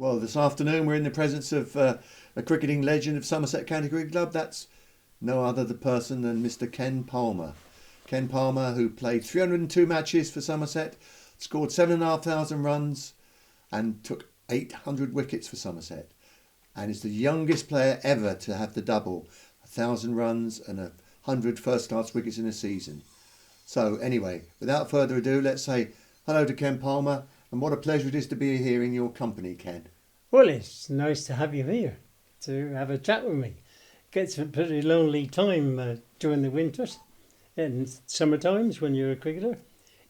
Well, this afternoon we're in the presence of a cricketing legend of Somerset County Cricket Club. That's no other the person than Mr. Ken Palmer. Ken Palmer, who played 302 matches for Somerset, scored 7,500 runs and took 800 wickets for Somerset, and is the youngest player ever to have the double, 1,000 runs and 100 first-class wickets in a season. So anyway, without further ado, let's say hello to Ken Palmer, and what a pleasure it is to be here in your company, Ken. Well, it's nice to have you here to have a chat with me. It gets a pretty lonely time during the winters and summer times when you're a cricketer.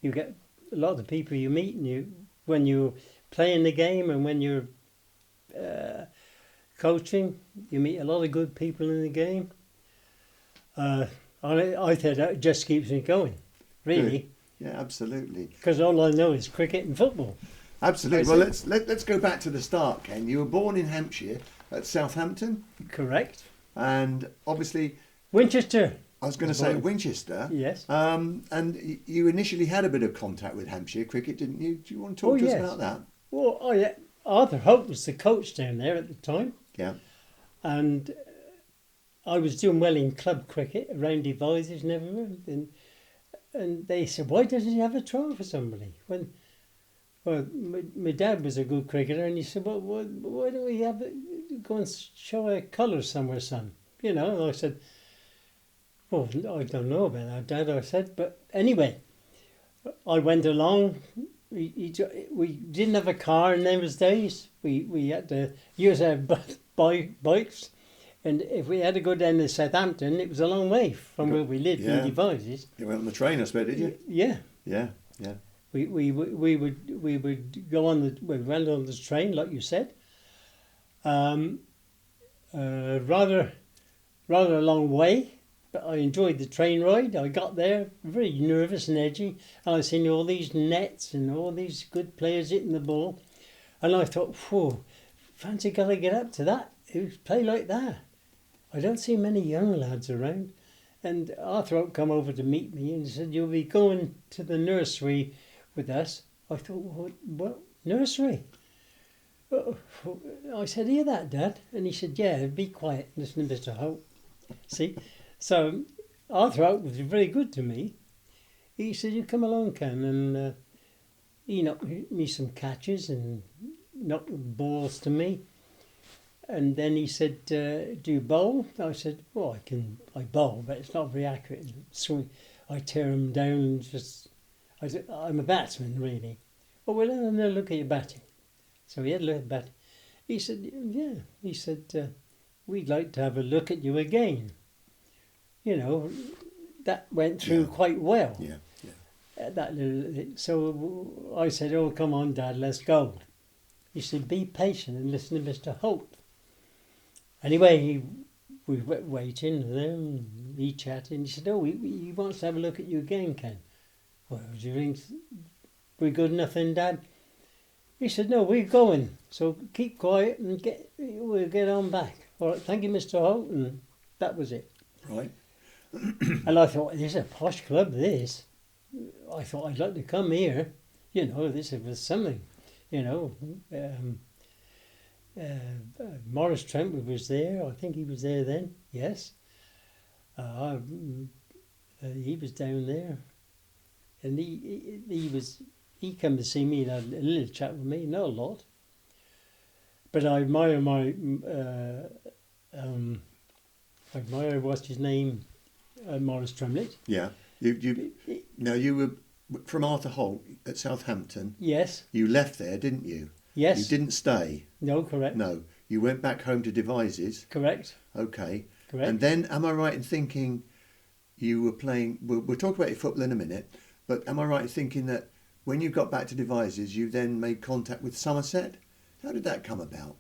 You get a lot of people you meet, and when you're playing the game and when you're coaching, you meet a lot of good people in the game. I think that just keeps me going, really. Good. Yeah, absolutely. Because all I know is cricket and football. Absolutely. Well, let's go back to the start, Ken. You were born in Hampshire at Southampton. Correct. And obviously Winchester. I was going to say Winchester. Yes. And you initially had a bit of contact with Hampshire cricket, didn't you? Do you want to talk to us about that? Well, Arthur Hope was the coach down there at the time. Yeah. And I was doing well in club cricket around Devizes and everywhere. And they said, why doesn't he have a trial for somebody? Well, my dad was a good cricketer, and he said, well, why don't we go and show our colours somewhere, son? You know, and I said, well, I don't know about that, Dad, I said. But anyway, I went along. We didn't have a car in those days. We had to use our bikes. And if we had to go down to Southampton, it was a long way from where we lived in Devizes. You went on the train, I suppose, did you? Yeah. Yeah. We would go on we went on the train, like you said. Rather a long way, but I enjoyed the train ride. I got there very nervous and edgy, and I seen all these nets and all these good players hitting the ball, and I thought, whoa, fancy gotta get up to that. Who play like that? I don't see many young lads around. And Arthur come over to meet me and said, you'll be going to the nursery with us. I thought, what nursery? I said, hear that, Dad? And he said, yeah, be quiet, listen to Mr. Hope. See? So Arthur Hope was very good to me. He said, you come along, Ken, and he knocked me some catches and knocked balls to me. And then he said, do you bowl? I said, well, I bowl, but it's not very accurate. Swing, I tear them down and I'm a batsman, really. Oh, well, let me look at your batting. So he had a look at batting. He said, yeah. He said, we'd like to have a look at you again. You know, that went through quite well. Yeah. So I said, oh, come on, Dad, let's go. He said, be patient and listen to Mr. Hope. Anyway, we were waiting and then he chatted and he said, oh, he wants to have a look at you again, Ken. Well, do you think we're good enough then, Dad? He said, no, we're going. So keep quiet and we'll get on back. All right, thank you, Mr. Holt. And that was it. Right. And I thought, this is a posh club, this. I thought I'd like to come here. You know, this was something, you know. Morris Trentwood was there. I think he was there then. Yes. He was down there, and he came to see me and had a little chat with me, not a lot. But I admire what's his name, Morris Tremlett. Yeah. You were from Arthur Holt at Southampton. Yes. You left there, didn't you? Yes. You didn't stay? No, correct. No. You went back home to Devizes? Correct. Okay. Correct. And then, am I right in thinking you were playing... We'll talk about your football in a minute, but am I right in thinking that when you got back to Devizes, you then made contact with Somerset? How did that come about?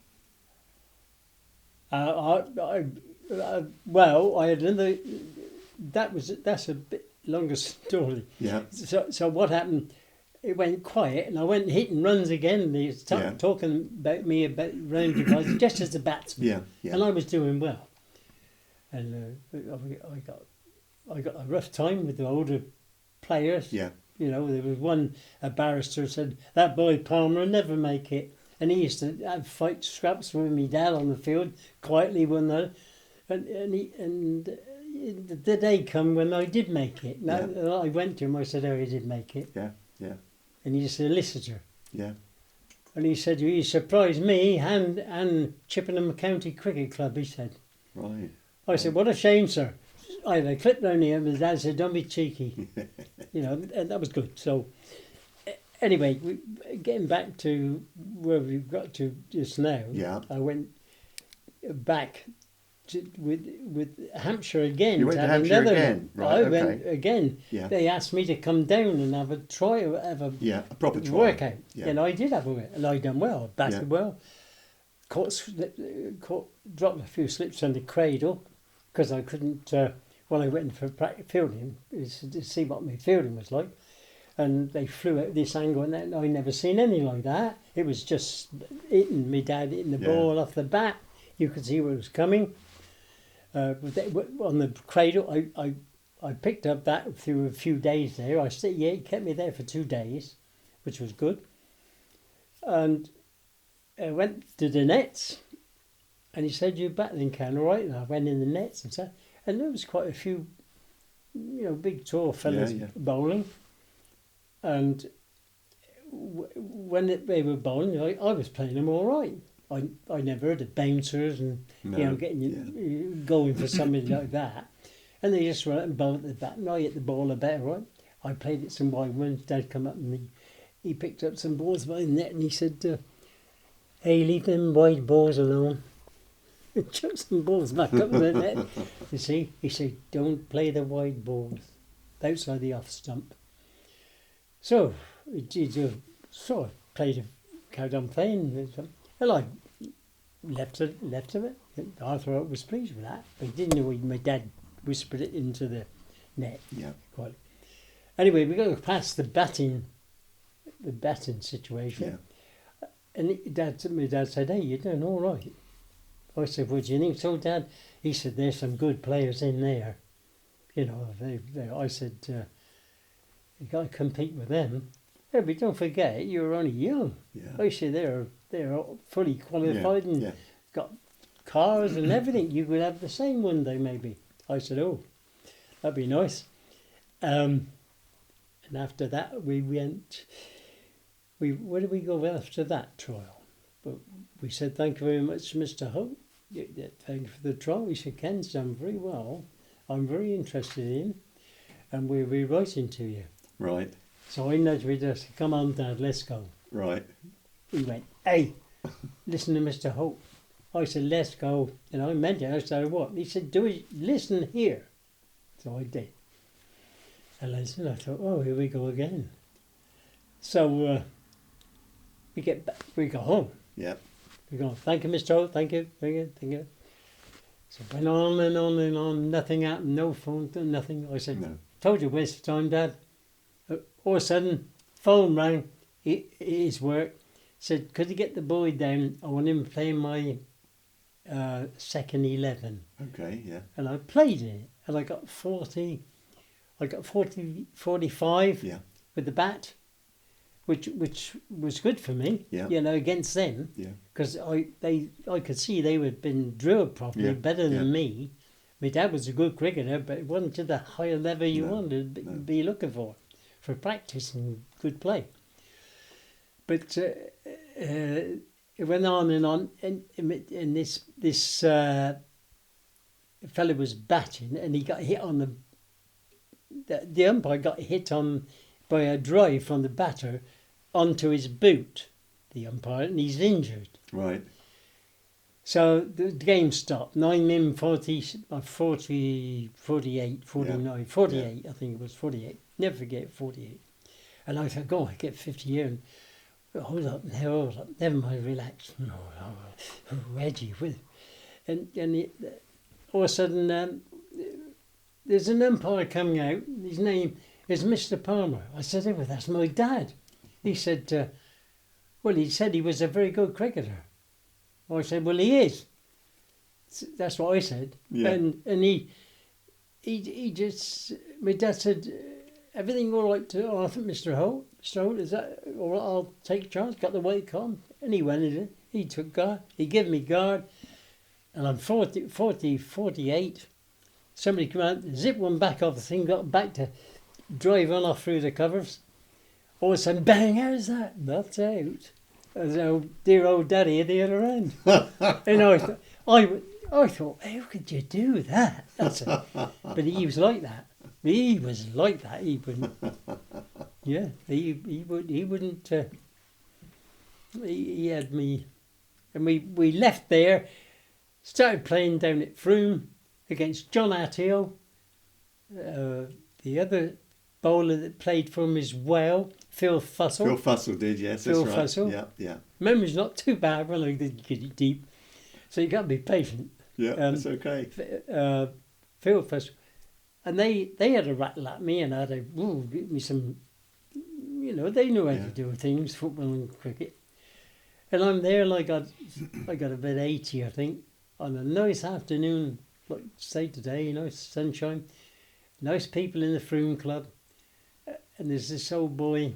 Well, I had another... That's a bit longer story. Yeah. So what happened... It went quiet, and I went hitting runs again. They started talking about me about round Devizes, just as a batsman. Yeah. And I was doing well. And I got a rough time with the older players. Yeah. You know, there was a barrister said, that boy Palmer will never make it. And he used to have fight scraps with me dad on the field, quietly one night. And the day come when I did make it. Now, I went to him, I said, oh, he did make it. Yeah, yeah. And he's a solicitor. Yeah. And he said, he surprised me and Chippenham County Cricket Club, he said. Right. I said, what a shame, sir. I had a clip down here, and my dad said, don't be cheeky. And that was good. So, anyway, getting back to where we've got to just now, I went back with Hampshire again. You went to Hampshire again? Right, I went again. Yeah. They asked me to come down and have a trial, have a proper trial. Workout. Yeah. And I did have a workout, and I done well, batted well. Dropped a few slips on the cradle because I couldn't, when I went for fielding, to see what my fielding was like. And they flew at this angle, and I never seen anything like that. It was just my dad hitting the ball off the bat. You could see where it was coming. On the cradle, I picked up that through a few days there. It kept me there for 2 days, which was good. And I went to the nets, and he said, "You battling can, all right?" And I went in the nets and stuff, and there was quite a few, big tall fellas bowling. And when they were bowling, I was playing them all right. I never heard of bouncers and going for something like that. And they just went and bowled at the bat, and I hit the ball a better right. I played it some wide ones. Dad come up and he picked up some balls by the net, and he said, "Hey, leave them wide balls alone." And chucked some balls back up in the net. You see, he said, "Don't play the wide balls outside the off stump." So he just sort of carried on playing. And I left of it. Arthur was pleased with that, but he didn't know my dad whispered it into the net. Yeah. Quite. Anyway, we got past the batting situation. Yeah. And my dad said, "Hey, you're doing all right." I said, "What do you think so, Dad?" He said, "There's some good players in there." I said, "You got to compete with them." Yeah, but don't forget, you're only young. Yeah. I said, they're fully qualified and got cars and everything. You could have the same one day, maybe. I said, "Oh, that'd be nice." And after that, we went. Where did we go after that trial? But we said, "Thank you very much, Mr. Hope. Thank you for the trial." He said, "Ken's done very well. I'm very interested in, and we'll be writing to you." Right. So I nudged me to say, "Come on, Dad, let's go." Right. He went, "Hey, listen to Mr. Hope." I said, "Let's go." And I meant it. I said, "What?" He said, "Do it. Listen here." So I did. And I thought, "Oh, here we go again." So we go home. Yeah. We go, "Thank you, Mr. Hope. Thank you. Thank you." So it went on and on and on. Nothing happened. No phone. Nothing. I said, "No. Told you, waste of time, Dad." All of a sudden, phone rang. His work said, "Could you get the boy down? I want him playing my second 11." Okay, yeah. And I played it, and I got 40. I got 45 with the bat, which was good for me. Yeah. Against them. Yeah. Because I could see they had been drilled properly, better than me. My dad was a good cricketer, but it wasn't to the higher level you wanted to be looking for practice and good play. But it went on, and this fellow was batting, and he got hit on the umpire got hit on by a drive from the batter onto his boot, the umpire, and he's injured. Right. So the game stopped. 9 men, 48, 49, 48, I think it was 48. Never forget 48. And I thought, "Go on, I get 50 here." And hold up, never mind, relax. No, Reggie, with. And all of a sudden, there's an umpire coming out. His name is Mr. Palmer. I said, "Oh, that's my dad." He said, he said he was a very good cricketer. I said, "Well, he is." That's what I said. Yeah. And he just, my dad said, "Everything all right to Arthur, Mr. Holt? Mr. Holt, is that all right? I'll take charge." Got the weight on. And he went in, he took guard, he gave me guard, and I'm 48. Somebody came out, zipped one back off the thing, got back to drive on off through the covers. All of a sudden, bang, how's that? That's out. There's dear old daddy at the other end. And I thought, how could you do that? But he was like that. He was like that. He wouldn't. Yeah, he wouldn't. He had me, and we left there, started playing down at Froome against John Attio, the other bowler that played for him as well, Phil Fussell. Phil Fussell did, yes, Phil that's right. Fussell. Yeah. Memory's not too bad when I did get it deep, so you got to be patient. Yeah, that's okay. Phil Fussell, and they had a rattle at me, and give me some, they knew how to do things, football and cricket. And I'm there, and I got about 80, I think, on a nice afternoon, like say today, nice sunshine, nice people in the Froome Club, and there's this old boy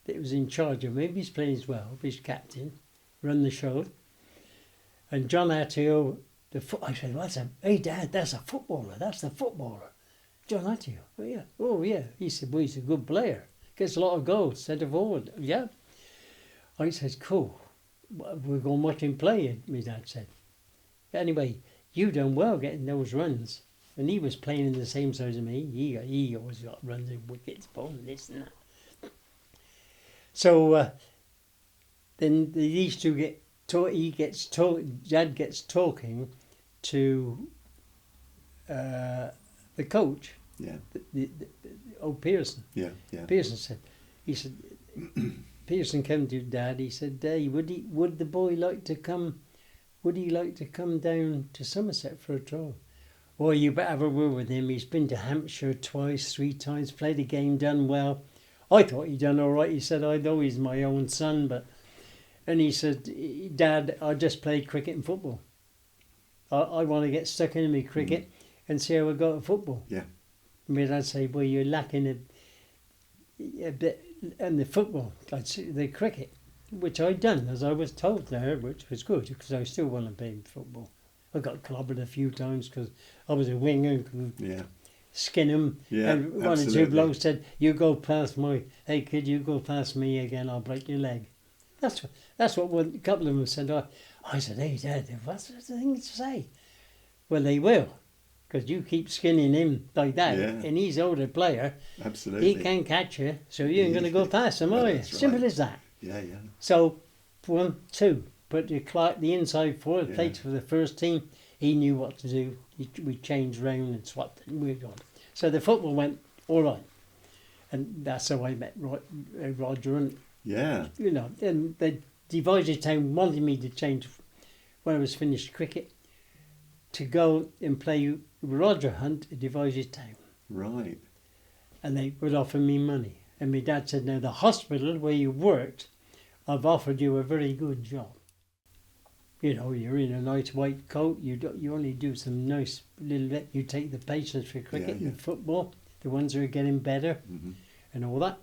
that was in charge of me. He's playing as well, he's captain, run the show. And John Attio, I said, hey Dad, that's a footballer, that's the footballer. John Attio, oh yeah. He said, well, he's a good player, gets a lot of goals, centre forward, yeah. I said, cool, we're going to watch him play, my dad said. Anyway, you done well getting those runs. And he was playing in the same size as me. He always got runs and wickets, bowling, this and that. So then these two get Dad gets talking to the coach. Yeah. The Pearson. Yeah. Pearson said, Pearson came to Dad. He said, "Hey, would the boy like to come? Would he like to come down to Somerset for a trial?" Well, you better have a word with him. He's been to Hampshire twice, 3 times, played a game, done well. I thought he'd done all right. He said, I know he's my own son, and he said, Dad, I just play cricket and football. I want to get stuck into my cricket and see how I go at football. Yeah. I mean, I'd say, well, you're lacking a bit in the football, the cricket, which I'd done, as I was told there, which was good, because I still want to play football. I got clobbered a few times because I was a winger and could skin him. Yeah, and one or two blokes said, "You go past hey kid, you go past me again, I'll break your leg." That's what a couple of them said. I said, "Hey Dad, what's the thing to say?" Well, they will, because you keep skinning him like that, and he's an older player. Absolutely. He can catch you, so you ain't going to go past him, are you? Right. Simple as that. Yeah. So, 1, 2. But the inside forward played for the first team. He knew what to do. We changed round and swapped and moved on. So the football went all right. And that's how I met Roger. And, and the Devizes Town wanted me to change when I was finished cricket to go and play Roger Hunt at Devizes Town. Right. And they would offer me money. And my dad said, now the hospital where you worked, I've offered you a very good job. You're in a nice white coat. You only do some nice little bit. You take the patients for cricket and football, the ones who are getting better, and all that.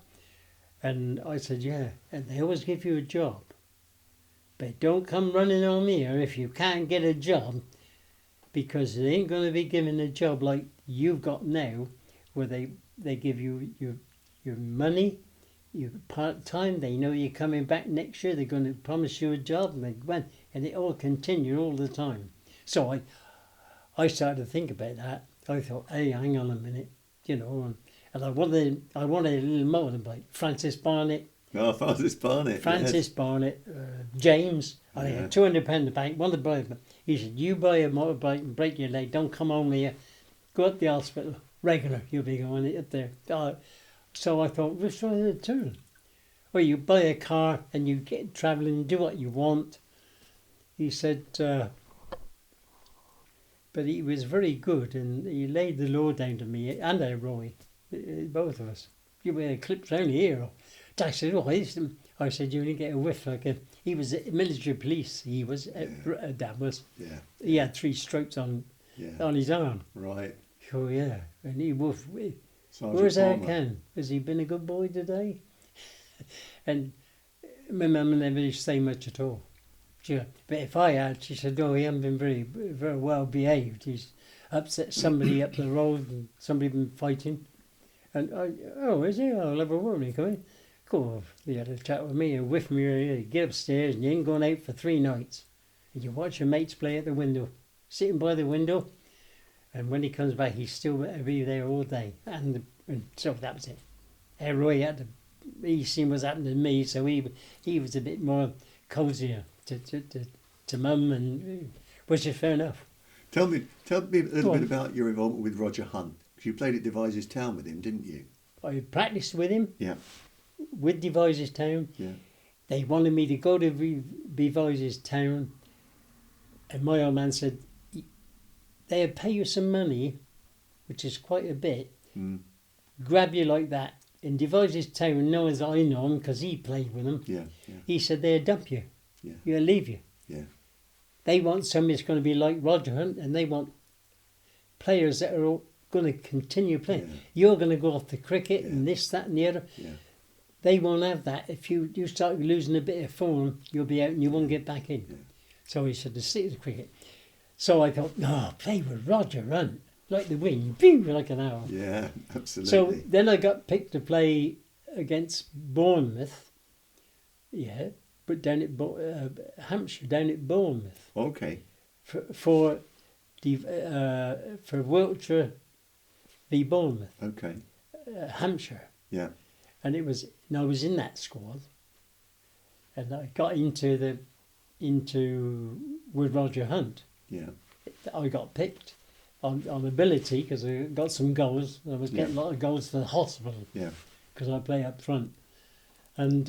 And I said, yeah. And they always give you a job, but don't come running on me here if you can't get a job, because they ain't going to be giving a job like you've got now, where they give you your money. You part-time, they know you're coming back next year, they're going to promise you a job, and it all continued all the time. So I started to think about that. I thought, hey, hang on a minute, and I wanted a little motorbike. Francis Barnett, James, I had £200 in the bank, wanted to buy it. He said, you buy a motorbike and break your leg, don't come home here, go up the hospital, regular, you'll be going up there. So I thought, which one of the two? Well, you buy a car and you get travelling, do what you want. He said, but he was very good, and he laid the law down to me and Roy, both of us. You wear clips only here. I said, I said, you only get a whiff like he was military police. He was, Dad was. Yeah. He had 3 strokes on his arm. Right. Oh yeah, and he was. Sergeant Where's our Palmer. Ken? Has he been a good boy today? And my mum never used to say much at all. But if I had, she said, "Oh, he hasn't been very well behaved. He's upset somebody up the road, and somebody been fighting." And oh, is he? I'll have a word when he come in. Cool. He had a chat with me and with me. Get upstairs, and you ain't going out for 3 nights. And you watch your mates play at the window, sitting by the window. And when he comes back, he's still be there all day. And so that was it. Roy he seen what's happened to me, so he was a bit more cosier to mum, and which is fair enough. Tell me a little bit about your involvement with Roger Hunt. Because you played at Devizes Town with him, didn't you? I practiced with him. Yeah. With Devizes Town. Yeah. They wanted me to go to Devizes Town, and my old man said, "They'll pay you some money, which is quite a bit. Grab you like that." In Devizes Town, no as I know him because he played with them. Yeah, yeah. He said they'll dump you. Yeah. They'll leave you. Yeah. They want somebody that's going to be like Roger Hunt, and they want players that are all going to continue playing. Yeah. You're going to go off the cricket and this, that, and the other. Yeah. They won't have that. If you start losing a bit of form, you'll be out and you won't get back in. Yeah. So he said to stick to the cricket. So I thought, no, play with Roger Hunt, like the wind, boom, like an arrow. Yeah, absolutely. So then I got picked to play against Bournemouth, but down at Hampshire, down at Bournemouth. Okay. For Wiltshire v Bournemouth. Okay. Hampshire. Yeah. And I was in that squad, and I got into with Roger Hunt. Yeah. I got picked on ability because I got some goals. I was getting a lot of goals for the hospital. Yeah. Because I play up front, and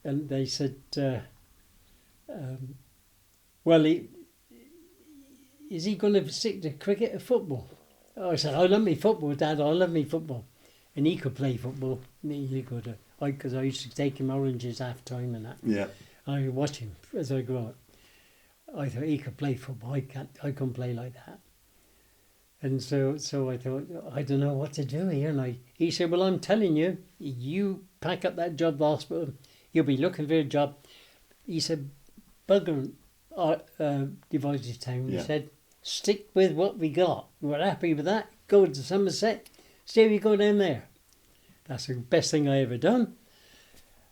they said, "Well, is he going to stick to cricket or football?" I said, "I love me football, Dad. I love me football," and he could play football. He could, because I used to take him oranges half time and that. Yeah. I would watch him as I grew up. I thought he could play football. I couldn't play like that. And so I thought, I don't know what to do here. And he said, "Well, I'm telling you, you pack up that job at the hospital, you'll be looking for a job." He said, "Bugger Devizes Town." Yeah. He said, "Stick with what we got. We're happy with that. Go to Somerset. See if you go down there." That's the best thing I ever done.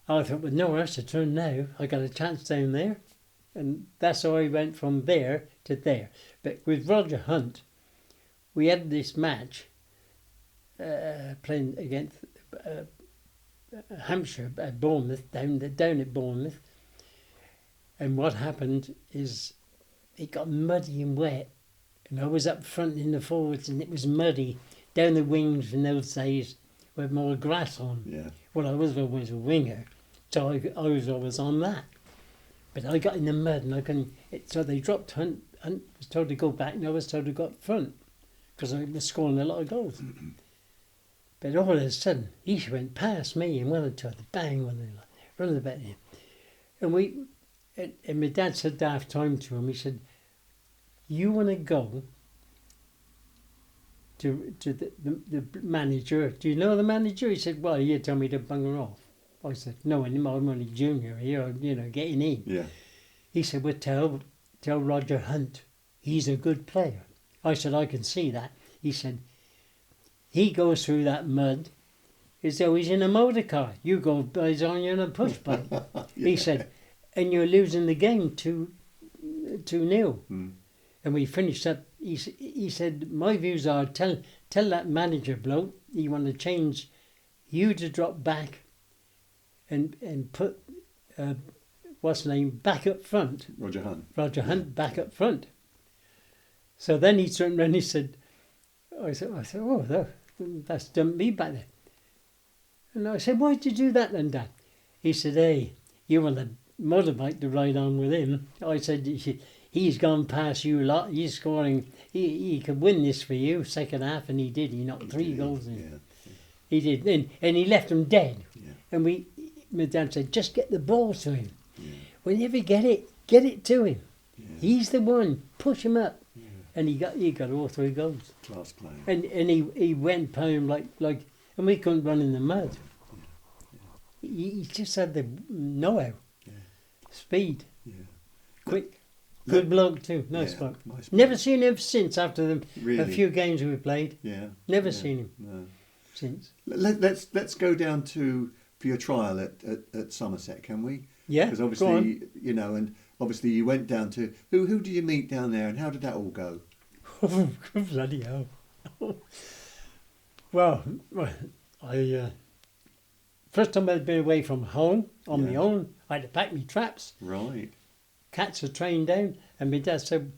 I thought, with nowhere else to turn now, I got a chance down there. And that's how I went from there to there. But with Roger Hunt, we had this match playing against Hampshire at Bournemouth, down at Bournemouth. And what happened is it got muddy and wet. And I was up front in the forwards and it was muddy. Down the wings in those days with more grass on. Yeah. Well, I was always a winger, so I was always on that. But I got in the mud and I couldn't. So they dropped Hunt. Hunt was told to go back and I was told to go up front because I was scoring a lot of goals. But all of a sudden, he went past me and went to the bang, running the back in. And my dad said half time to him, he said, "You want to go to the manager? Do you know the manager?" He said, "Well, you told me to bugger off." I said, "No, I'm only junior here, getting in." Yeah. He said, "Well, tell Roger Hunt, he's a good player." I said, "I can see that." He said, "He goes through that mud as though he's in a motor car. You go by on you in a push bike." Yeah. He said, "And you're losing the game 2-0. And we finished up. He said, "My views are tell that manager bloke you want to change you to drop back and put what's his name back up front." Roger Hunt. Roger Hunt back up front. So then he turned around and he said, I said, "Oh, that's dumped me back there." And I said, "Why'd you do that then, Dad?" He said, "Hey, you want a motorbike to ride on with him." I said, "He's gone past you lot. He's scoring. He could win this for you second half," and he did. He knocked 3 goals in. Yeah. He did, and he left them dead. Yeah. And my dad said, "Just get the ball to him. Yeah. Whenever you get it to him. Yeah. He's the one. Push him up." Yeah. And he got all 3 goals. Class player. And he went home like, and we couldn't run in the mud. he just had the know-how, speed, quick. Good bloke too, nice bloke. Nice Never bloke. seen him since after a Really? few games we played. Yeah. Never yeah, seen him No. since. Let's go down to for your trial at Somerset, can we? Yeah, Because go obviously, you know, and obviously you went down to who did you meet down there, and how did that all go? on. Bloody hell. Well, I first time I'd been away from home on my own. I had to pack my traps, Right. catch the train down, and my dad said,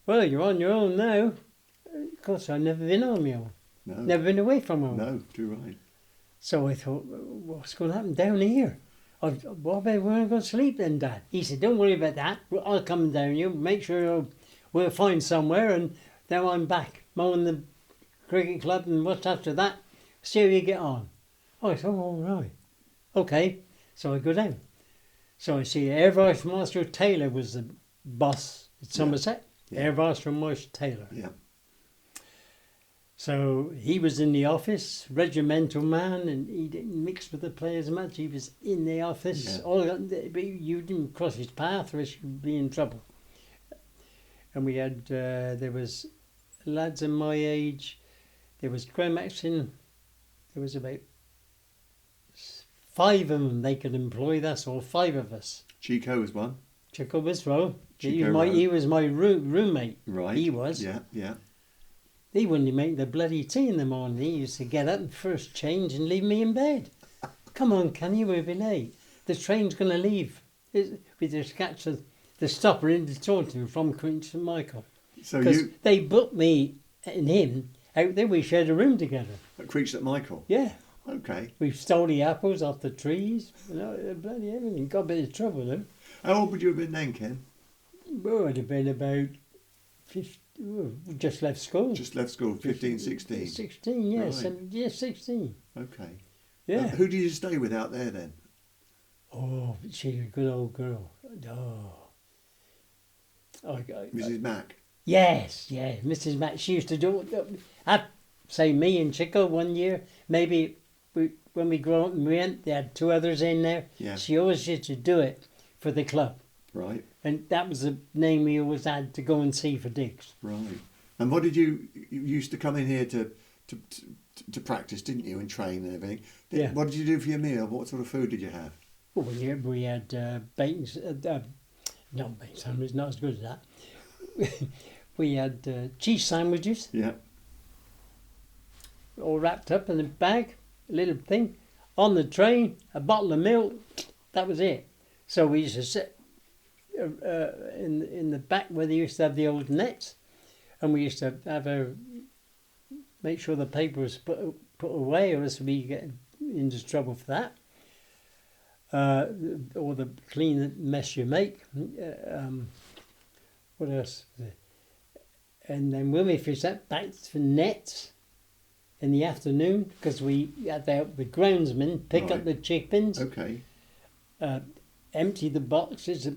"Well, you're on your own now." Of course, I've never been on my own. No. Never been away from home. No. Too right. So I thought, what's going to happen down here? What about where I'm going to sleep then, Dad? He said, don't worry about that. I'll come down here, make sure we'll find somewhere, and now I'm back mowing the cricket club, and what's after that? See how you get on. I thought, all right. Okay. So I go down. So I see Air Vice Marshal Taylor was the boss at Somerset. Yeah. Air Vice Marshal Taylor. Yeah. So he was in the office, regimental man, and he didn't mix with the players much. He was in the office. Yeah. But you didn't cross his path or else you'd be in trouble. And we had, there was lads of my age. There was Graham Axon. There was about 5 of them they could employ. That's all, 5 of us. Chico was one. Chico Bisrow. Chico He was my roommate. Right. He was. Yeah. Yeah. He wouldn't make the bloody tea in the morning. He used to get up and first change and leave me in bed. Come on, can you? We'll be late. The train's going to leave. We just catch the stopper in the Taunton from Queen St Michael. So Because you they booked me and him out there. We shared a room together. at Creech St Michael. Yeah. Okay. We stole the apples off the trees. Bloody everything. Got a bit of trouble though. How old would you have been then, Ken? Oh, I'd have been about 50, just left school. Just left school, 15, 16. 16, yes. Right. Yeah, 16. Okay. Yeah. Who did you stay with out there then? Oh, she's a good old girl. Oh. Mrs. Mack. Yes, yeah, Mrs. Matt. She used to do. I'd say me and Chico one year. Maybe when we grew up and went, they had 2 others in there. Yeah. She always used to do it for the club, Right. and that was the name we always had to go and see for digs. Right. And what did you used to come in here to practice, didn't you, and train and everything? Yeah. What did you do for your meal? What sort of food did you have? Well, we had bacon. No, bacon sandwich. Not as good as that. We had cheese sandwiches, Yeah. all wrapped up in a bag, a little thing, on the train, a bottle of milk. That was it. So we used to sit in the back where they used to have the old nets, and we used to have make sure the paper was put away, or else we get into trouble for that. Or the clean mess you make. What else? And then when we finished that, back to nets in the afternoon, because we had the groundsmen pick up Right. the chickens, Okay. empty the boxes,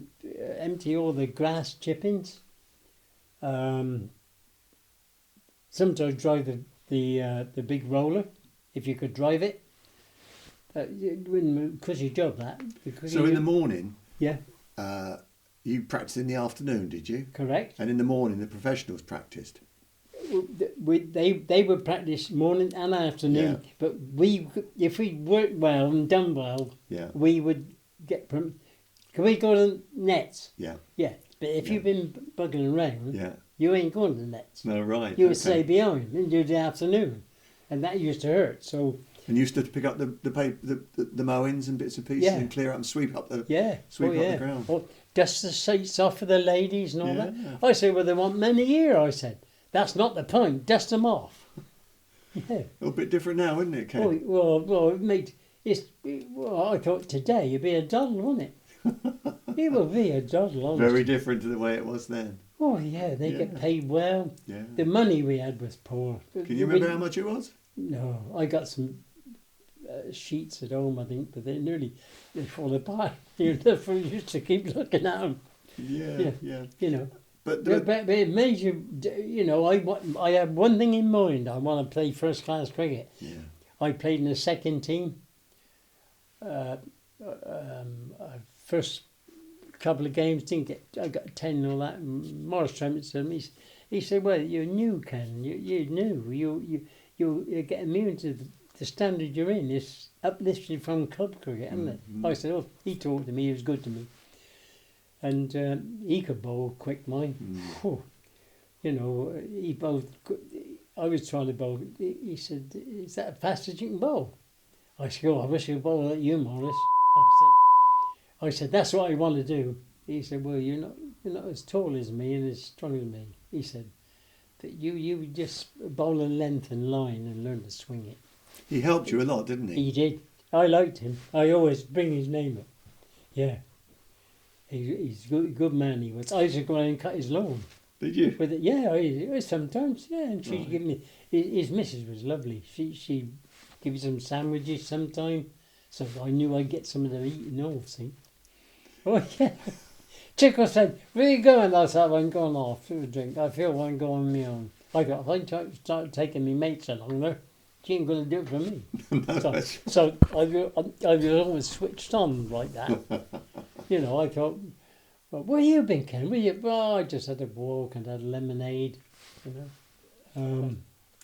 empty all the grass chippings. Sometimes drive the big roller, if you could drive it. It wouldn't cushy job that. So in the morning, Yeah, you practiced in the afternoon, did you? correct. And in the morning, the professionals practiced. They would practice morning and afternoon, Yeah. but if we worked well and done well, Yeah. we would get from. Can we go to the nets? Yeah. Yeah, but if Yeah. you've been bugging around, Yeah. you ain't going to the nets. No, right. You would okay. stay behind and do the afternoon, and that used to hurt. So And you used to pick up the paper, the mowings and bits and pieces Yeah. and clear up and sweep up the yeah, sweep oh, up yeah. the ground. Or dust the seats off for the ladies and all Yeah. that. I said, well, they want men a year. I said, that's not the point. Dust them off. Yeah. A little bit different now, isn't it, Ken? Well, it made well, I thought today it'd be a doddle, wouldn't it? It would be a doddle, honestly. Very different to the way it was then. Oh yeah, they get Yeah. paid well. Yeah. The money we had was poor. Can you remember how much it was? No, I got some sheets at home, I think, but they fall apart. You never used to keep looking at them, Yeah, yeah. you know. But, But it made you know, I had one thing in mind. I want to play first class cricket. yeah. I played in the second team. first couple of games didn't get. I got 10 and all that. And Morris Tremont said to me, he said, "Well, you're new, Ken. You're new. You get immune to the standard you're in. It's uplifted from club cricket, isn't it?" I said, "Oh, he talked to me. He was good to me, and he could bowl quick, mine. Whew. You know, he bowled. I was trying to bowl. He said, 'Is that as fast as you can bowl?' I said, 'Oh, I wish I could bowl like you, Morris.' I said, 'That's what I want to do.' He said, 'Well, you're not as tall as me and as strong as me.' He said, 'That you just bowl a length and line and learn to swing it.' He helped you a lot, didn't he? He did. I liked him. I always bring his name up. Yeah. He's a good man, he was. I used to go around and cut his lawn. Did you? With it. Yeah, I sometimes, yeah. And she'd give me, his missus was lovely. She'd give me some sandwiches sometime. So I knew I'd get some of them eating all, see. Oh, yeah. Chico said, "Where you going?" I said, "I'm going off to a drink. I feel I'm going on my own." I thought, if I start taking my mates along there, she ain't going to do it for me. No, so I was always switched on like that. You know, I thought, "Well, where you been, Ken? Well, I just had a walk and had lemonade, you know."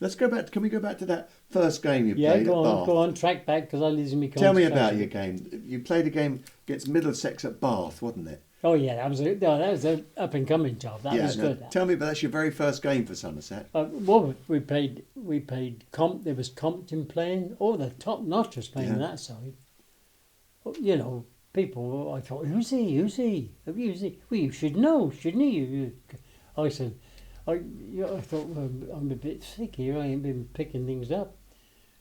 Let's go back. Can we go back to that first game you Yeah, played at Bath? go on, track back because I lose my Tell me concentration. about your game. You played a game against Middlesex at Bath, wasn't it? Oh yeah, that was an up and coming job. That was good. Tell me about that's your very first game for Somerset. Well, we played there was Compton playing. Oh, the top notchers playing on that side. You know, people. I thought, who's he? Well, you should know, shouldn't you? I said, I thought, well, I'm a bit sick here. I ain't been picking things up.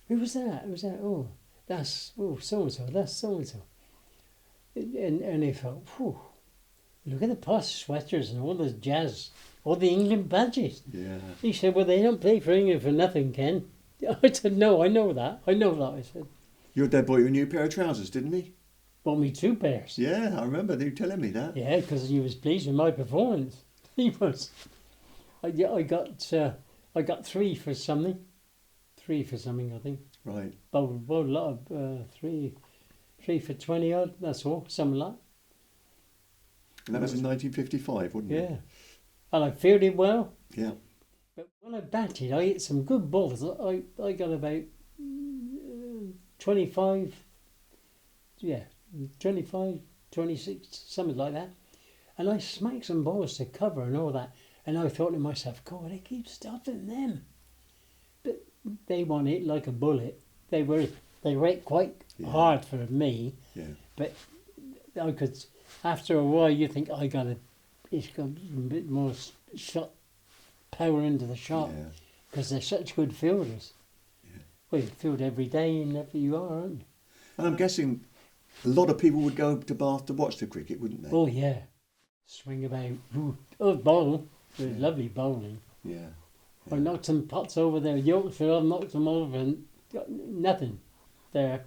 Who was that? Oh, that's so and so. That's so and so. And I thought, whew. Look at the posh sweaters and all the jazz, all the England badges. Yeah. He said, "Well, they don't play for England for nothing, Ken." I said, "No, I know that. I said, Your dad bought you a new pair of trousers, didn't he? "Bought me 2 pairs." Yeah, I remember you telling me that. Yeah, because he was pleased with my performance. He was. I got 3 for something. 3 for something, I think. Right. Bowled a lot of 3 for 20 odd. That's all, something like that. And that was in 1955, wasn't it? Yeah. And I fielded well. Yeah. But when I batted, I hit some good balls. I got about 25, 25, 26, something like that. And I smacked some balls to cover and all that. And I thought to myself, God, they keep stopping them. But they want it like a bullet. They hit quite hard for me. Yeah. But I could, after a while, you think, it's got a bit more shot power into the shot because they're such good fielders. Yeah. Well, you field every day and wherever you are, aren't you? And I'm guessing a lot of people would go to Bath to watch the cricket, wouldn't they? Oh, yeah. Swing about. Oh, bowl. It was lovely bowling. Yeah. I knocked some pots over there. Youngster, I knocked them over and got nothing there.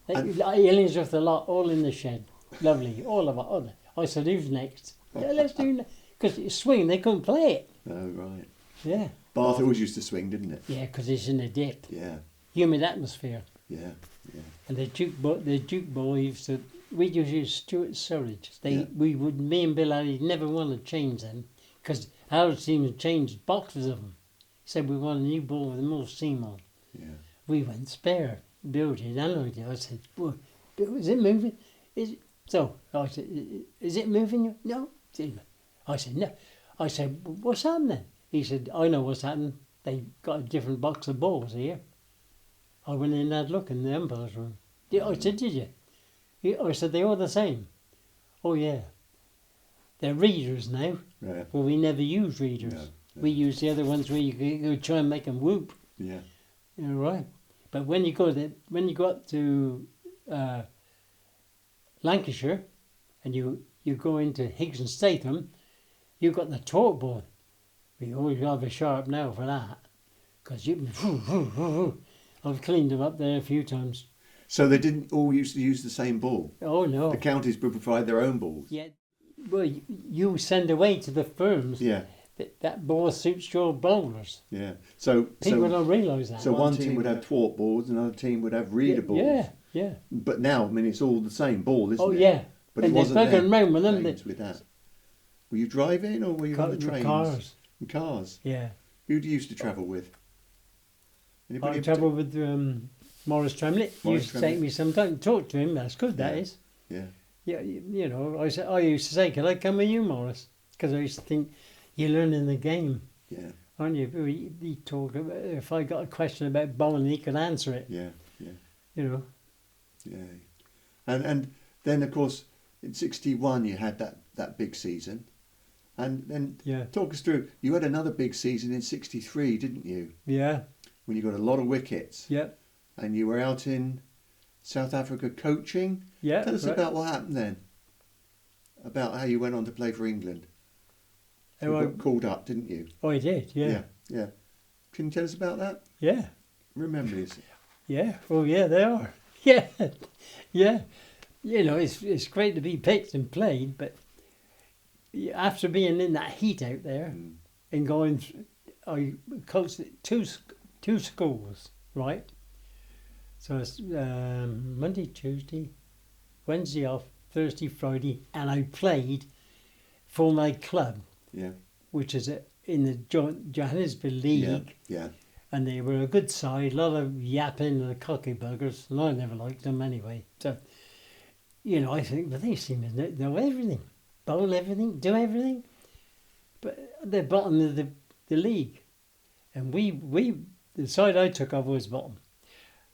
Aliens with the lot, all in the shed. Lovely. All of it. Oh, I said, who's next? Yeah, let's do that. Because it's swing, they couldn't play it. Oh, right. Yeah. Bath always used to swing, didn't it? Yeah, because it's in a dip. Yeah. Humid atmosphere. Yeah, yeah. And the juke boy used to, we used to use Stuart Surridge. Me and Bill Alley never want to change them because Howard seemed to change boxes of them. He said we want a new ball with more seam on. Yeah. We went spare. Bill did. I said, well, Bill, is it moving? So I said, is it moving? No. I said, no. I said, what's happening? He said, I know what's happening. They got a different box of balls here. I went in and had a look in the umpire's room. I said, did you? I said, they're all the same. Oh, yeah. They're readers now. Yeah. Well, we never use readers. No. We use the other ones where you try and make them whoop. Yeah. You know, right? But when you go up to Lancashire and you go into Higgs and Statham, you've got the torque board. We always have a sharp nail for that. Because I've cleaned them up there a few times. So they didn't all used to use the same ball? Oh, no. The counties would provide their own balls? Yeah. Well, you send away to the firms that ball suits your bowlers. Yeah. People don't realise that. So one team would have torque boards, another team would have reader balls. Yeah. But now, I mean, it's all the same ball, isn't it? Oh, yeah. But and it they're wasn't there. bugging round with them. Days with that. Were you driving or were you on the trains? Cars. In cars. Yeah. Who do you used to travel with? Anybody I in travelled with Morris Tremlett. He Morris used to take Tremlett. me sometime to talk to him. That's good, that Yeah. is. Yeah. Yeah, you know, I used to say, "Can I come with you, Morris?" Because I used to think you're learning the game, Yeah. aren't you? He talked about if I got a question about bowling, he could answer it. Yeah. Yeah. You know. Yeah. And then of course in '61 you had that big season, and then Yeah. talk us through. You had another big season in '63, didn't you? Yeah. When you got a lot of wickets, Yeah. and you were out in South Africa coaching. Yeah. Tell us right. about what happened then. About how you went on to play for England. You Oh, got called up, didn't you? I did. Yeah. Yeah. Can you tell us about that? Yeah. Remembers. Yeah. Oh, yeah. They are. Yeah. Yeah. You know, it's great to be picked and played, but after being in that heat out there and going, I coached two schools, right? So it's Monday, Tuesday, Wednesday off, Thursday, Friday, and I played for my club, Yeah. which is in the Johannesburg League, Yeah. and they were a good side, a lot of yapping and cocky buggers, and I never liked them anyway. So, you know, I think, but they seem to know everything, bowl everything, do everything, but they're bottom of the league, and the side I took over was bottom.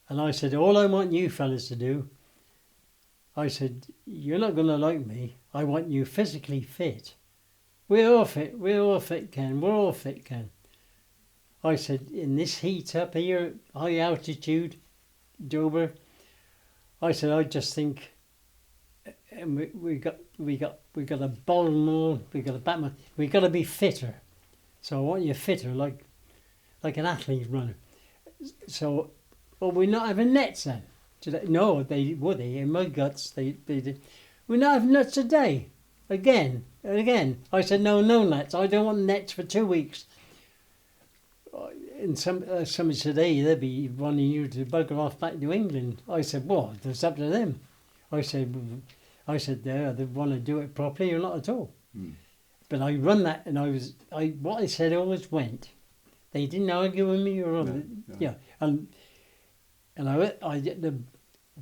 And I said, all I want you fellas to do, I said, you're not going to like me. I want you physically fit. We're all fit, Ken. We're all fit, Ken. I said, in this heat up here, high altitude, Dover, I said, I just think, and we got a bowl more, we got a bat more, we got to be fitter. So I want you fitter, like an athlete runner. So, well, we're not having nets then. No, they would. In my guts, they did. We're not having nets today. Again and again. I said, no nets. I don't want nets for 2 weeks. And somebody said, hey, they'll be wanting you to bugger off back to England. I said, well, it's up to them. I said, they want to do it properly or not at all. But I run that, and what I said always went. They didn't argue with me or No. yeah, and I did the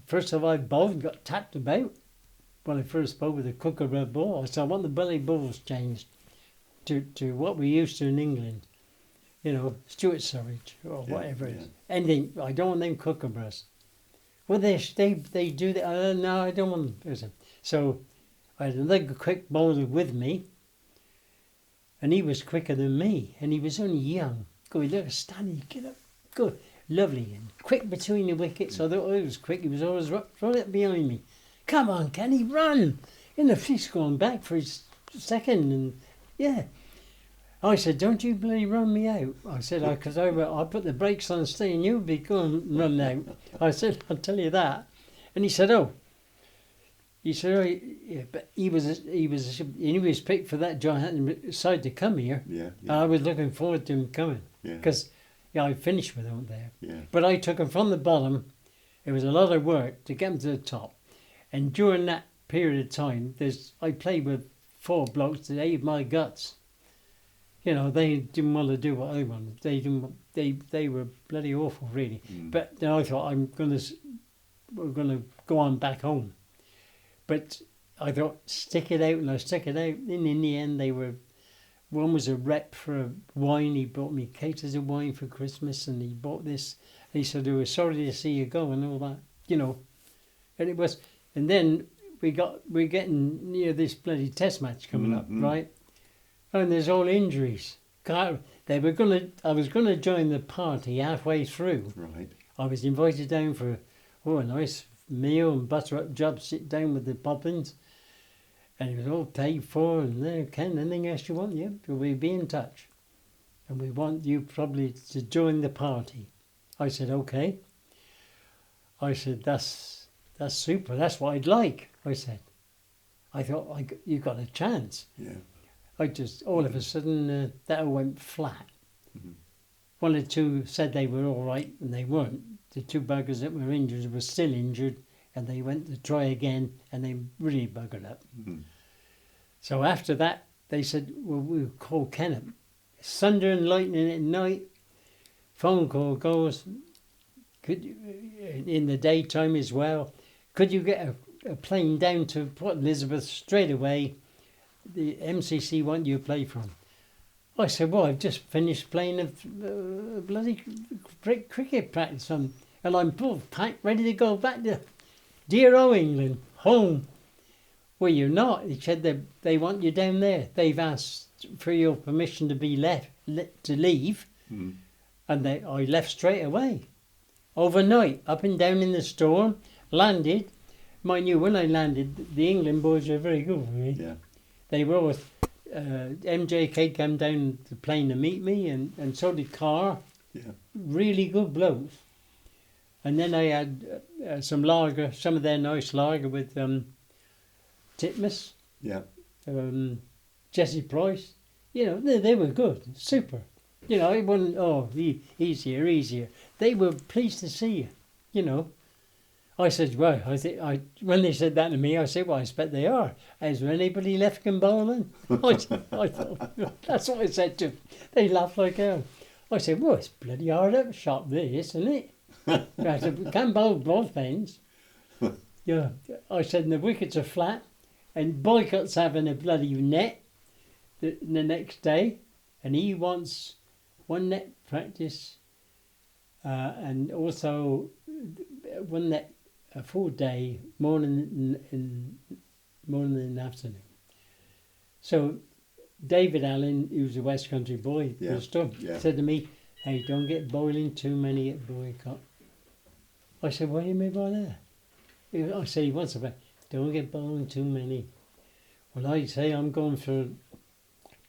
first of I bowled got tapped about when I first bowled with a kookaburra ball. So I want the belly balls changed to what we used to in England, you know, Stuart Surridge or whatever it is. Anything. I don't want them kookaburras. Well, they do that. No, I don't want them. So I had another quick bowler with me, and he was quicker than me, and he was only young. Go, look, Stanley, get up, go. Lovely and quick between the wickets. I thought he was quick. He was always right up behind me. Come on, Kenny, run! He's gone back for his second, and yeah. I said, don't you bloody run me out. I said, because I put the brakes on staying, you'll be going to run out. I said, I'll tell you that. And he said, oh. He said, oh, yeah, but he was picked for that giant side to come here. Yeah. And I was looking forward to him coming. Yeah. Because I finished with him there. Yeah. But I took him from the bottom. It was a lot of work to get him to the top. And during that period of time, I played with 4 blokes that ate my guts. You know, they didn't want to do what I wanted. They were bloody awful, really. But then I thought, we're gonna go on back home. But I thought, stick it out, and I stuck it out. And in the end, one was a rep for wine. He bought me cases of wine for Christmas, and he bought this. And he said, "We were sorry to see you go," and all that, you know. And it was, and then we're getting near this bloody test match coming up, right? And there's all injuries. I was gonna join the party halfway through. Right. I was invited down for a nice meal and butter up job, sit down with the Poppins. And it was all paid for, and there, Ken, anything else you want? Yep, we'll be in touch. And we want you probably to join the party. I said, okay. I said, that's super, that's what I'd like, I said. I thought, you got a chance. Yeah. I just, all of a sudden, that all went flat. One or two said they were all right, and they weren't. The 2 buggers that were injured were still injured, and they went to try again, and they really buggered up. Mm. So after that, they said, well, we'll call Ken up. Thunder and lightning at night. Phone call goes, could you, in the daytime as well, could you get a plane down to Port Elizabeth straight away? The MCC want you to play from. I said, well, I've just finished playing a bloody cricket practice and I'm both packed, ready to go back to dear old England, home. Well, you're not. He said they want you down there. They've asked for your permission to be to leave. Mm. And I left straight away. Overnight, up and down in the storm, landed. Mind you, when I landed, the England boys were very good with me. Yeah. They were always, MJK came down the plane to meet me, and so did Carr. Yeah. Really good blokes. And then I had some lager, some of their nice lager with Titmus, Yeah. Jesse Price. You know, they were good, super. You know, it wasn't, easier. They were pleased to see you, you know. I said, well, when they said that to me, I said, well, I expect they are. Is there anybody left can bowling? I thought, that's what I said to them. They laughed like hell. I said, well, it's bloody hard up shop this, isn't it? I said, we can't bowl both ends. Yeah, I said, and the wickets are flat, and Boycott's having a bloody net the next day, and he wants one net practice, and also one net a full day, morning and afternoon. So David Allen, who's a West Country boy, said to me, hey, don't get boiling too many at Boycott. I said, what do you mean by that? I said, he wants about, don't get boiling too many. Well, I say I'm going for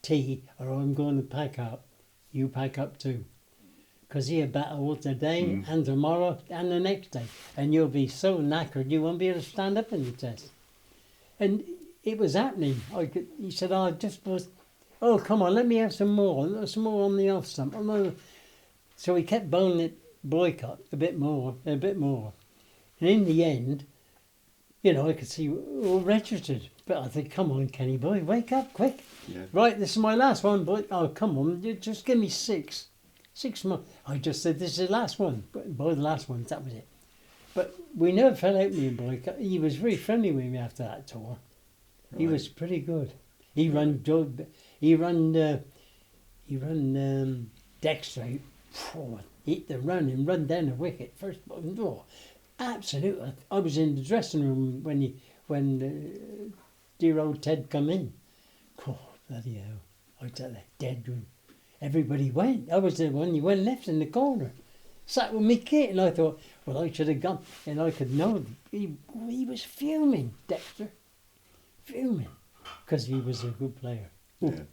tea or I'm going to pack up. You pack up too. Because he'll bat all today and tomorrow and the next day. And you'll be so knackered you won't be able to stand up in the test. And it was happening. He said, I just was, oh, come on, let me have some more on the off stump. Oh, no. So he kept bowling it Boycott a bit more. And in the end, you know, I could see all registered. But I think, come on, Kenny boy, wake up quick. Yeah. Right, this is my last one, boy. Oh, come on, you just give me 6 more. I just said, this is the last one. But boy, the last one, that was it. But we never fell out with him, boy. He was very friendly with me after that tour. Right. He was pretty good. He run Dexter out forward, hit the run and run down the wicket. First, oh, absolutely. I was in the dressing room when dear old Ted come in. Oh, bloody hell. I tell you, dead room. Everybody went. I was the one who went left in the corner. Sat with me kit, and I thought, well, I should have gone. And I could know he was fuming, Dexter. Fuming. Because he was a good player. Ooh.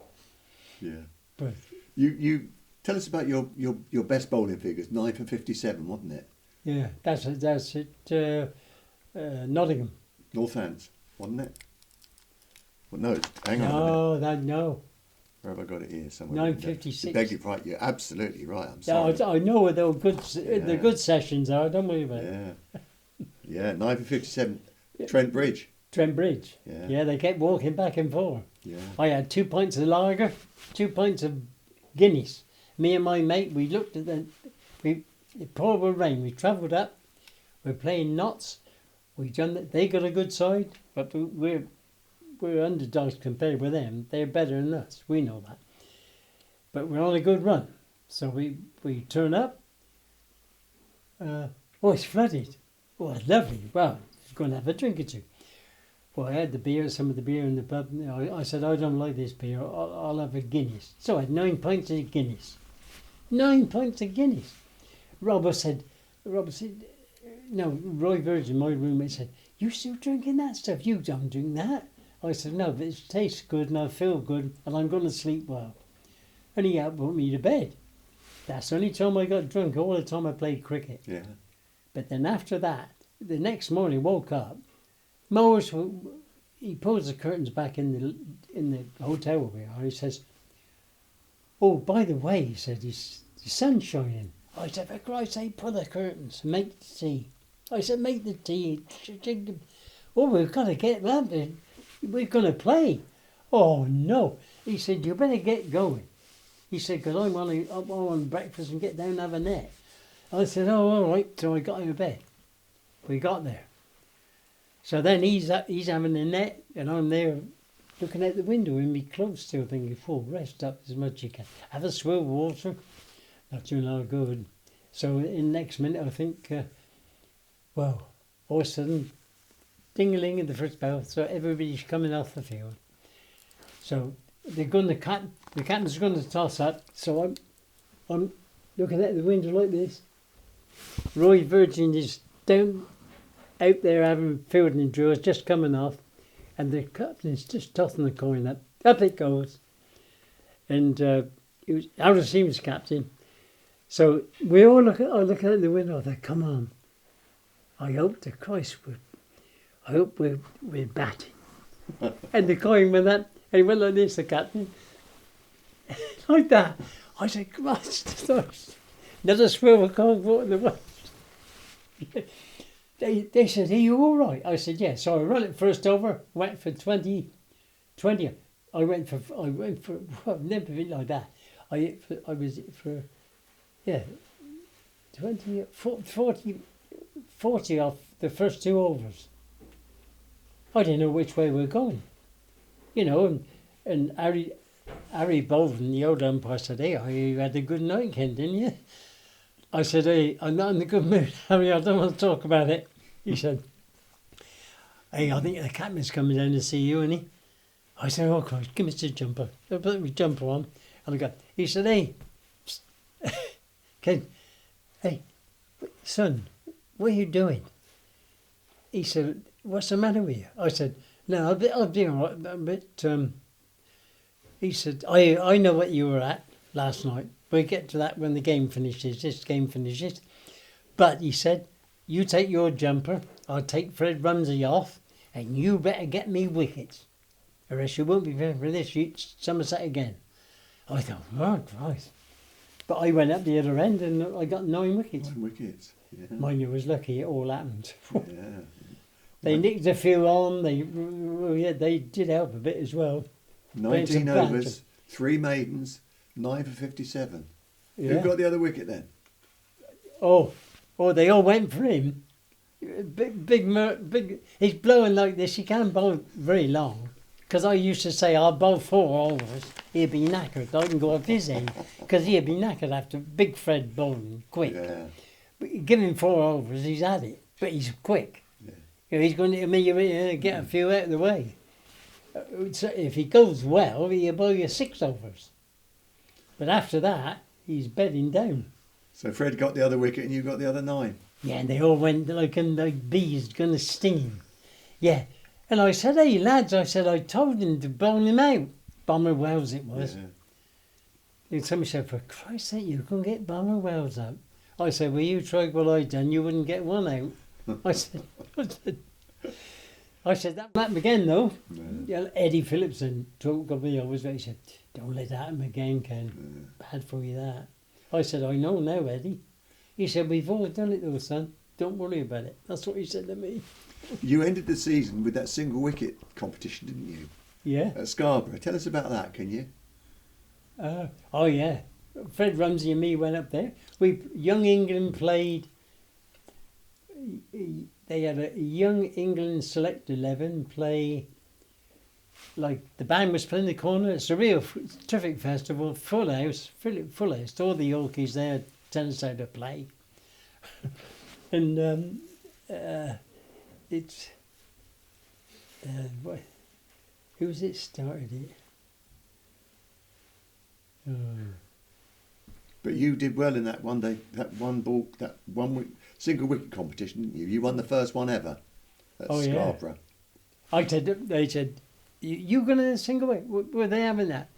Yeah. But you tell us about your best bowling figures, 9 for 57, wasn't it? Yeah, that's it. Nottingham. Northants, wasn't it? Well, no, hang on. No. Where have I got it here? Somewhere. 9:56. Beg your right. You're absolutely right. I'm sorry. Yeah, I know where the good sessions are. Don't worry about it. Yeah, 9 for 57. Trent Bridge. Yeah, they kept walking back and forth. Yeah. I had 2 pints of lager, 2 pints of Guinness. Me and my mate, we looked at it poured with rain. We travelled up. We're playing knots. They got a good side, but we're underdogs compared with them. They're better than us. We know that. But we're on a good run. So we turn up. It's flooded. Oh, lovely. Well, going to have a drink or two. Well, I had some of the beer in the pub. I said, I don't like this beer. I'll have a Guinness. So I had 9 pints of Guinness. 9 pints of Guinness. Robert said, no, Roy Virgin, my roommate, said, you still drinking that stuff? You don't drink that. I said, no, but it tastes good and I feel good and I'm going to sleep well. And he put me to bed. That's the only time I got drunk, all the time I played cricket. Yeah. But then after that, the next morning, woke up, Mowers, he pulls the curtains back in the hotel where we are. He says, oh, by the way, he said, the sun's shining. I said, for Christ's sake, pull the curtains, make the tea. I said, make the tea. Oh, we've got to get that. We're going to play. Oh, no. He said, you better get going. He said, because I want breakfast and get down and have a net. I said, oh, all right. So I got out of bed. We got there. So then he's having a net, and I'm there looking out the window in my clothes still thinking, rest up as much as you can. Have a swill of water. Not doing no good. So in the next minute, I think, all of a sudden, ding-a-ling in the first bell, so everybody's coming off the field. So the captain's going to toss up, so I'm looking out the window like this. Roy Virgin is down out there having fielding drills, just coming off, and the captain's just tossing the coin up. Up it goes. And it was Alderson was captain. So we all look out the window. I thought, come on. I hope to Christ we're batting. And the coin went up, and it went like this, the captain. Like that. I said, Christ, another swivel of cold water in the way. They said, are you all right? I said, yeah. So I ran it first over, went for 20. I went for I've never been like that. I was for 20, 40 off the first 2 overs. I didn't know which way we were going. You know, and Harry Bolden, the old umpire, said, hey, you had a good night, Ken, didn't you? I said, hey, I'm not in a good mood, Harry, I don't want to talk about it. He said, hey, I think the captain's coming down to see you, isn't he? I said, oh, Christ, give me the jumper. I put my jumper on. And he said, hey, Ken, hey, son, what are you doing? He said, what's the matter with you? I said, no, I'll be all right, but he said, I know what you were at last night. We'll get to that when the game finishes, this game finishes. But he said, you take your jumper, I'll take Fred Rumsey off, and you better get me wickets. Or else you won't be fit for this Somerset again. I thought, oh, Christ. But I went up the other end and I got 9 wickets. 9 wickets, yeah. Mind you, was lucky it all happened. Yeah. They nicked a few on, they did help a bit as well. 19 overs, 3 maidens, 9 for 57. Yeah. Who got the other wicket then? Oh, they all went for him. Big. He's blowing like this. He can't bowl very long. Because I used to say, I'll bowl 4 overs. He'd be knackered. I can go off his end. Because he'd be knackered after Big Fred bowling quick. Yeah. But give him 4 overs, he's had it. But he's quick. Yeah. You know, he's going to get a few out of the way. So if he goes well, he'll bowl you 6 overs. But after that, he's bedding down. So Fred got the other wicket and you got the other 9. Yeah, and they all went like bees going to sting him. Yeah. And I said, hey, lads, I told him to bowl him out. Bomber Wells it was. Yeah. And somebody said, for Christ's sake, you can get Bomber Wells out. I said, well, you tried what I done, you wouldn't get one out. I said, that happened again, though. Yeah. Eddie Phillipson talked of me always. He said, don't let that happen again, Ken. Yeah. Bad for you, that. I said, I know now, Eddie. He said, we've all done it, though, son. Don't worry about it. That's what he said to me. You ended the season with that single wicket competition, didn't you? Yeah. At Scarborough. Tell us about that, can you? Oh, yeah. Fred Rumsey and me went up there. Young England played. They had a Young England Select 11 play. Like the band was playing in the corner. It's a real terrific festival. Full house. All the Yorkies there telling us how to play. And it's who's it started it? But you did well in that one day, single wicket competition, didn't you? You won the first one ever at Scarborough. Yeah. They said, you going to single wicket? Were they having that?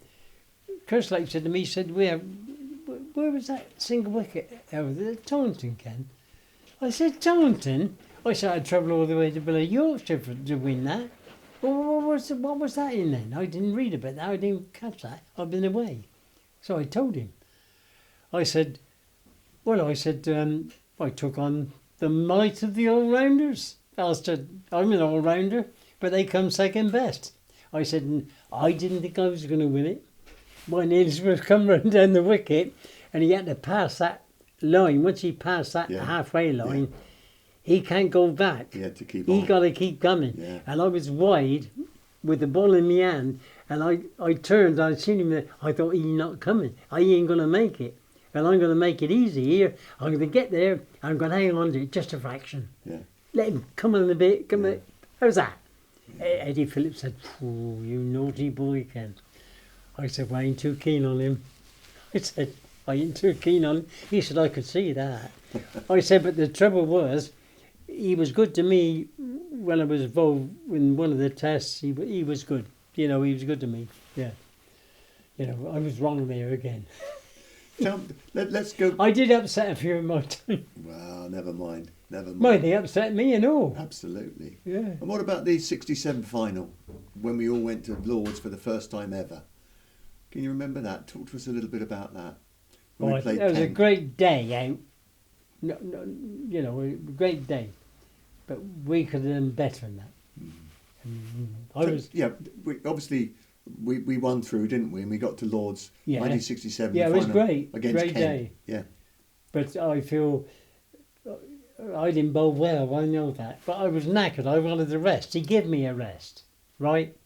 Kerslake said to me, where was that single wicket? Over there, Taunton, Ken. I said, Taunton? I said, I'd travel all the way to Billy Yorkshire to win that. Well, what was that in then? I didn't read about that. I didn't catch that. I've been away. So I told him. I said, I took on the might of the all-rounders. I said, I'm an all-rounder, but they come second best. I said, I didn't think I was going to win it. When Elizabeth come running down the wicket, and he had to pass that line. Once he passed that halfway line, he can't go back. He had to keep He on. got to keep coming. Yeah. And I was wide with the ball in my hand, and I turned, I seen him there. I thought, he's not coming. I ain't going to make it. And I'm going to make it easy here. I'm going to get there. I'm going to hang on to it just a fraction. Yeah. Let him come on a bit. Come on. How's that? Eddie Phillips said, you naughty boy, Ken. I said, well, I ain't too keen on him. I said, I ain't too keen on him. He said, I could see that. I said, but the trouble was, he was good to me when I was involved in one of the tests. He was good. You know, he was good to me. Yeah. You know, I was wrong there again. Let's go. I did upset a few of my time. Well, never mind. Never mind. Well, they upset me and all. Absolutely. Yeah. And what about the 67 final, when we all went to Lord's for the first time ever? Can you remember that? Talk to us a little bit about that. When we played It was a Kent. great day out. No, you know, a great day. But we could have done better than that. We won through, didn't we? And we got to Lord's 1967 Yeah, it was final great. against Great Kent. day. Yeah. But I feel I didn't bowl well, I know that. But I was knackered, I wanted a rest. He gave me a rest, right?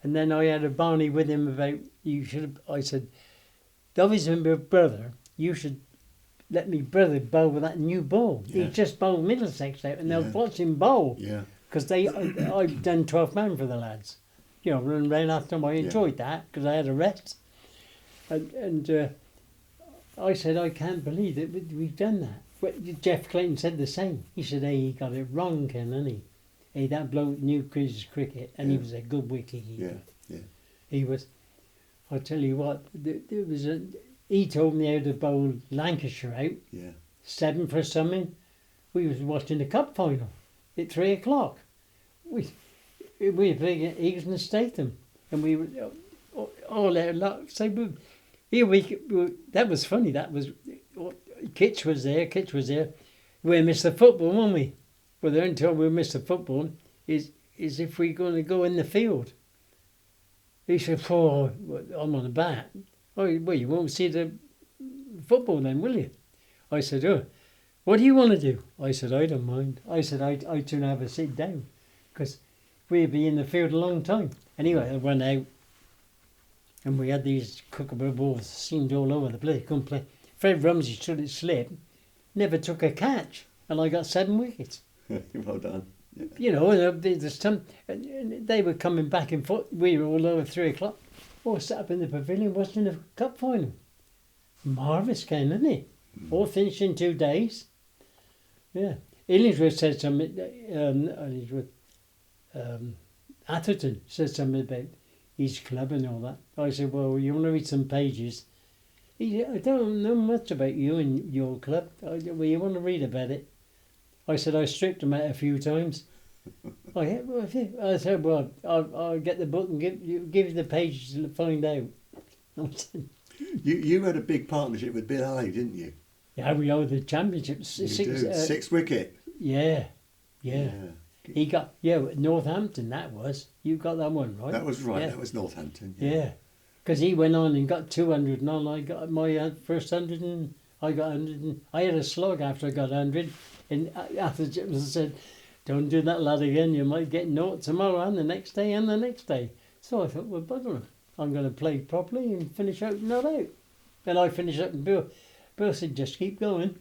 And then I had a barney with him about, I said, obviously my brother, you should let me brother bowl with that new ball. Yeah. He just bowled Middlesex out, and I was watching him bowl. Yeah. Because I've done 12 man for the lads. You know, running around after them. I enjoyed that because I had a rest. And I said, I can't believe that we've done that. But Jeff Clayton said the same. He said, hey, he got it wrong, Ken, didn't he? Hey, that bloke knew cricket, and he was a good wicket keeper. Yeah. He was. I tell you what, he told me how to bowl Lancashire out. Yeah. 7 for something. We was watching the cup final at 3 o'clock. We were playing Eagles and Statham, and we were all out of luck. So that was funny. That was Kitch was there. We missed the football, weren't we? Well, the only time we missed the football is if we're going to go in the field. He said, "Oh, I'm on the bat." Oh, well, you won't see the football then, will you? I said, "Oh, what do you want to do?" I said, "I don't mind." I said, I tune have a sit down because we'd be in the field a long time. Anyway, I went out and we had these cookable balls seamed all over the place. Couldn't play. Fred Rumsey should it slip, never took a catch, and I got 7 wickets. Well done. Yeah. You know, there's some, and they were coming back and forth. We were all over 3 o'clock. All sat up in the pavilion watching the cup final. Marvellous game, isn't it? All finished in 2 days. Yeah. Illingsworth said something, Atherton said something about his club and all that. I said, well, you want to read some pages? He said, I don't know much about you and your club. Well, you want to read about it? I said, I stripped him out a few times. I said, well, I'll get the book and give you the pages to find out. You had a big partnership with Bill Alley, didn't you? Yeah, we owed the championship. 6 wicket. Yeah. He got, Northampton, that was. You got that one, right? That was right, Yeah. that was Northampton. Yeah. Because he went on and got 200 and all. I got my first 100 and I got 100. And I had a slug after I got 100. And after Jim said, don't do that, lad, again. You might get naught tomorrow and the next day and the next day. So I thought, well, bugger him. I'm going to play properly and finish out not out. And I finished up and Bill said, just keep going.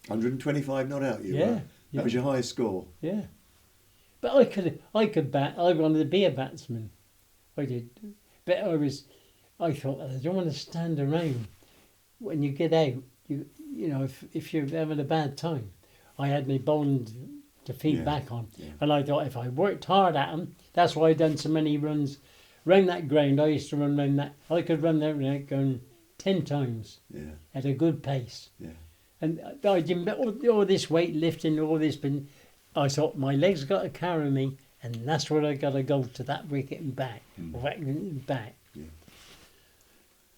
125 not out, you Yeah. were. That was your highest score. Yeah. But I could bat. I wanted to be a batsman. I did. But I thought, I don't want to stand around. When you get out, you know, if you're having a bad time. I had my bowling to feed back on. Yeah. And I thought if I worked hard at them, that's why I done so many runs round that ground. I used to run round that. I could run there going 10 times at a good pace. Yeah. And I didn't, all this weight lifting, all this, but I thought my legs got to carry me, and that's where I got to go to that wicket and back, back. Yeah.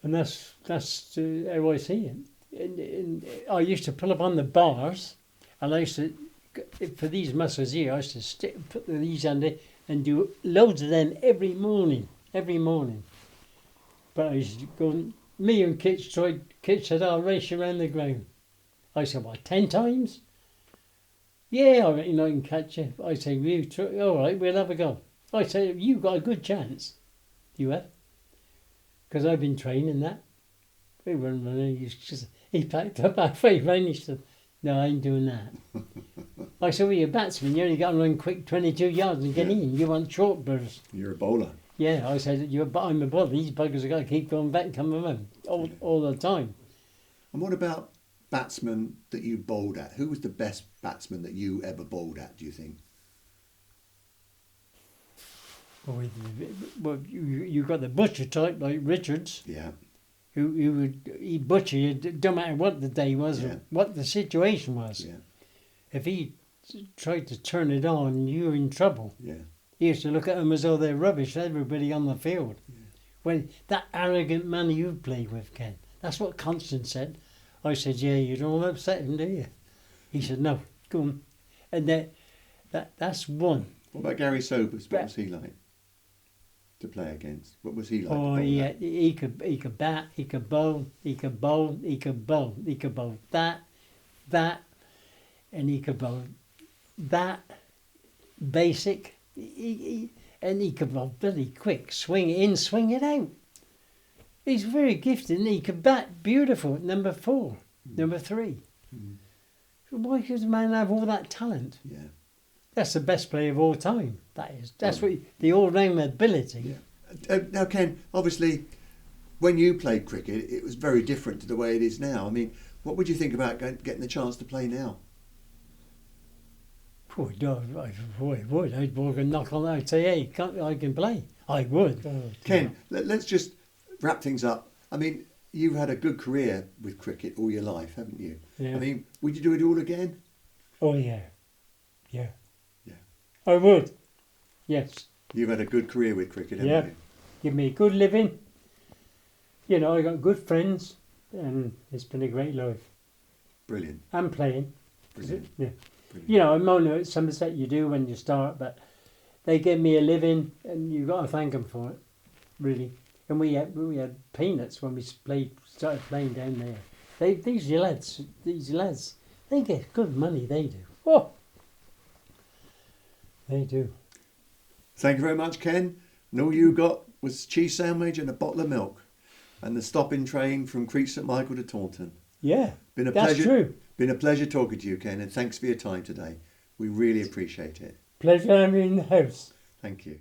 And that's how I see it. And I used to pull up on the bars, and I used to for these muscles here, I used to put these under and do loads of them every morning. But I used to go, me and Kit said, I'll race you around the ground. I said, what, 10 times? Yeah, I reckon I can catch you. I say, all right, we'll have a go. I say, you got a good chance. You have? Because I've been training that. We weren't running. He packed up halfway round. He said, no, I ain't doing that. I said, well, you're a batsman. You only got to run quick 22 yards and get in. You want short bursts. You're a bowler. Yeah, I said, I'm a bowler. These buggers have got to keep going back and coming around all the time. And what about batsmen that you bowled at? Who was the best batsman that you ever bowled at, do you think? Well, you got the butcher type like Richards. Yeah. He butcher you, don't matter what the day was or what the situation was. Yeah. If he tried to turn it on, you were in trouble. Yeah. He used to look at them as though they're rubbish, everybody on the field. Yeah. When that arrogant man you played with, Ken, that's what Constance said. I said, yeah, you don't want to upset him, do you? He said, no, go on. And that's one. What about Gary Sobers? What was he like to play against? What was he like? Oh, he could bat, he could bowl, he could bowl, he could bowl. He could bowl that, and he could bowl that, basic, and he could bowl very quick, swing it in, swing it out. He's very gifted and he could bat beautiful at number 4, number 3. Mm. Why does a man have all that talent? Yeah. That's the best player of all time, that is. That's what the all-round ability. Yeah. Now, Ken, obviously, when you played cricket, it was very different to the way it is now. I mean, what would you think about getting the chance to play now? Oh, no, I would. I'd walk and knock on that. I'd say, hey, I can play. I would. Ken, let's just wrap things up. I mean, you've had a good career with cricket all your life, haven't you? Yeah. I mean, would you do it all again? Oh, yeah. Yeah. Yeah. I would. Yes. You've had a good career with cricket, haven't you? Give me a good living. You know, I got good friends and it's been a great life. Brilliant. And playing. Brilliant. Yeah. Brilliant. You know, I'm on at Somerset, you do when you start, but they give me a living and you've got to thank them for it, really. And we had peanuts when we started playing down there. These lads, they get good money, they do. Oh, they do. Thank you very much, Ken. And all you got was cheese sandwich and a bottle of milk and the stopping train from Crete St Michael to Taunton. Yeah, that's pleasure. True. Been a pleasure talking to you, Ken, and thanks for your time today. We really appreciate it. Pleasure having you in the house. Thank you.